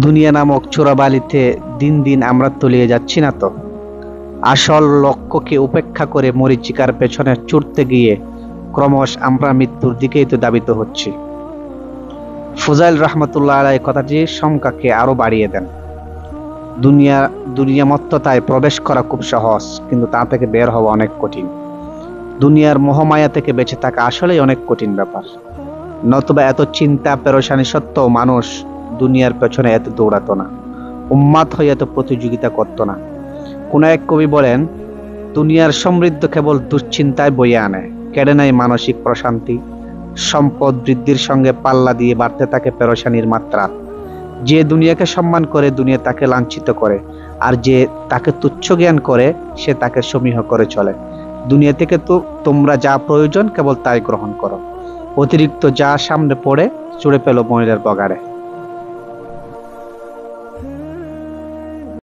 দুনিয়া নামক চোরাবালিতে দিন দিন আমরা তলিয়ে যাচ্ছি না তো? আসল লক্ষ্যকে উপেক্ষা করে মরীচিকার পেছনে ছুটতে গিয়ে ক্রমশ আমরা মৃত্যুর দিকেই তো ধাবিত হচ্ছি। ফুজাইল রহমতুল্লাহ আলাইহি কথাটি শঙ্কাকে আরো বাড়িয়ে দেন। দুনিয়ামত্ততায় প্রবেশ করা খুব সহজ, কিন্তু তা থেকে বের হওয়া অনেক কঠিন। দুনিয়ার মোহমায়া থেকে বেঁচে থাকা আসলেই অনেক কঠিন ব্যাপার। নতুবা এত চিন্তা পেরেশানি সত্ত্বেও মানুষ দুনিয়ার পেছনে এত দৌড়াতো না, উন্মাদ হয়ে এত প্রতিযোগিতা করতো না। কোন এক কবি বলেন, দুনিয়ার সমৃদ্ধ কেবল দুশ্চিন্তায় বয়ে আনে, কেড়ে নেয় মানসিক প্রশান্তি। সম্পদ বৃদ্ধির সঙ্গে পাল্লা দিয়ে বাড়তে থাকে পেরেশানির মাত্রা। যে দুনিয়াকে সম্মান করে, দুনিয়া তাকে লাঞ্ছিত করে, আর যে তাকে তুচ্ছ জ্ঞান করে, সে তাকে সমীহ করে চলে। দুনিয়া থেকে তো তোমরা যা প্রয়োজন কেবল তাই গ্রহণ করো, অতিরিক্ত যা সামনে পড়ে ছুঁড়ে ফেলো ময়লার বগাড়ে।